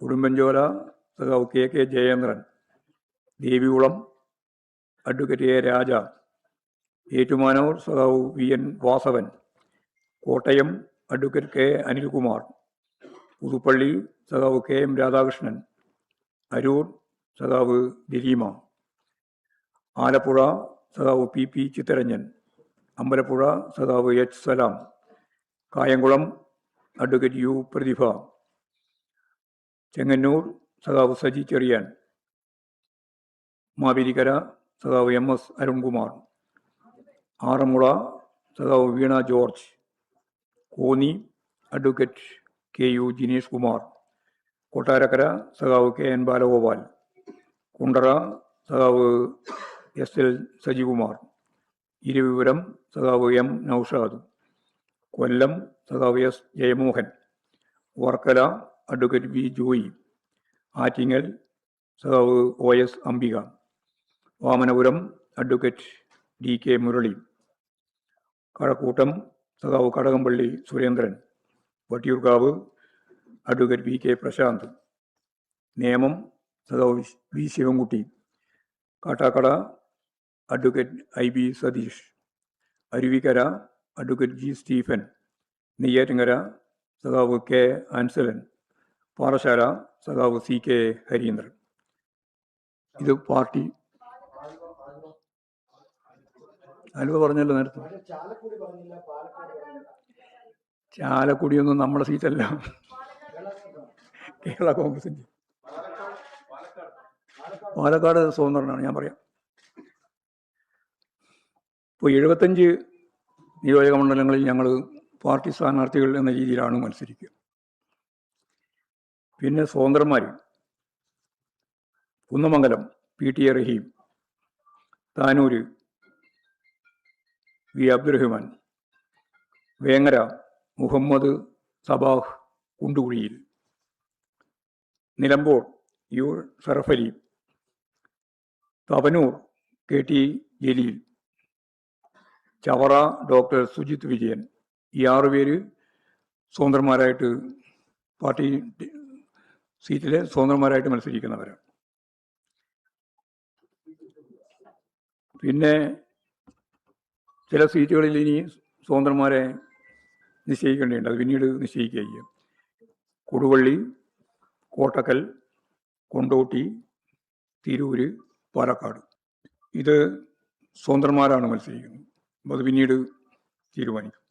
ഉടുമ്പൻചോല സഖാവ് K Jayendran, Devikulam advocate A Raja, Ettumanoor സഖാവ് VN. Vasavan, Kottayam advocate K Anilkumar, Puthuppally സഖാവ് കെ.എം. രാധാകൃഷ്ണൻ, അരൂർ സഖാവ് ദിലീമ, ആലപ്പുഴ സഖാവ് പി ചിത്തരഞ്ജൻ, അമ്പലപ്പുഴ സഖാവ് എച്ച് സലാം, കായംകുളം അഡ്വക്കേറ്റ് യു പ്രതിഭ, ചെങ്ങന്നൂർ സഖാവ് സജി ചെറിയാൻ, മാവേലിക്കര സഖാവ് എം.എസ്. അരുൺകുമാർ, ആറന്മുള സഖാവ് വീണ ജോർജ്, കോന്നി അഡ്വക്കേറ്റ് കെ.യു. ജിനേഷ് കുമാർ, കൊട്ടാരക്കര സഖാവ് കെ.എൻ. ബാലഗോപാൽ, കുണ്ടറ സഖാവ് എസ്.എൽ. സജികുമാർ, ഇരവിപുരം സഖാവ് എം. നൌഷാദ്, കൊല്ലം സഖാവ് S. Jayamohan, Varkala advocate V. Joy, Attingal സഖാവ് OS. Ambika, Vamanapuram advocate DK. Murali, Kazhakkoottam സഖാവ് കടകംപള്ളി സുരേന്ദ്രൻ, വട്ടിയൂർക്കാവ് അഡ്വക്കേറ്റ് വി.കെ. പ്രശാന്ത്, നേമം സഖാവ് V. Sivankutty, Kattakkada advocate IB. Satheesh, Aruvikkara advocate G. Stephen, Neyyattinkara സഖാവ് കെ. ആൻസലൻ, പാറശാല സഖാവ് സി.കെ. ഹരീന്ദ്രൻ. ഇത് പാർട്ടി ആലുവ പറഞ്ഞല്ലോ നേരത്തെ. ചാലക്കുടിയൊന്നും നമ്മുടെ സീറ്റല്ല, കേരള കോൺഗ്രസിൻ്റെ. പാലക്കാട് സ്വതന്ത്രനാണ്, ഞാൻ പറയാം. ഇപ്പോൾ 75 നിയോജക മണ്ഡലങ്ങളിൽ ഞങ്ങൾ പാർട്ടി സ്ഥാനാർത്ഥികൾ എന്ന രീതിയിലാണ് മത്സരിക്കുക. പിന്നെ സ്വതന്ത്രന്മാർ Kunnamangalam PT. A. Rahim, Tanur V. Abdurahman, Vengara Muhammad Sabah Kundukuzhiyil, Nilambur U. Sharafali, Thavanur KT. Jaleel, Chavara doctor Sujith Vijayan. ഈ 6 പേര് സ്വതന്ത്രന്മാരായിട്ട് പാർട്ടി സീറ്റിലെ സ്വതന്ത്രന്മാരായിട്ട് മത്സരിക്കുന്നവരാണ്. പിന്നെ ചില സീറ്റുകളിൽ ഇനി സ്വതന്ത്രന്മാരെ നിശ്ചയിക്കേണ്ടതുണ്ട്, അത് പിന്നീട് നിശ്ചയിക്കുക ചെയ്യും. കൊടുവള്ളി, കോട്ടക്കൽ, കൊണ്ടോട്ടി, തിരൂര്, പാലക്കാട്. ഇത് സ്വതന്ത്രന്മാരാണ് മത്സരിക്കുന്നത്, അത് പിന്നീട് തീരുമാനിക്കും.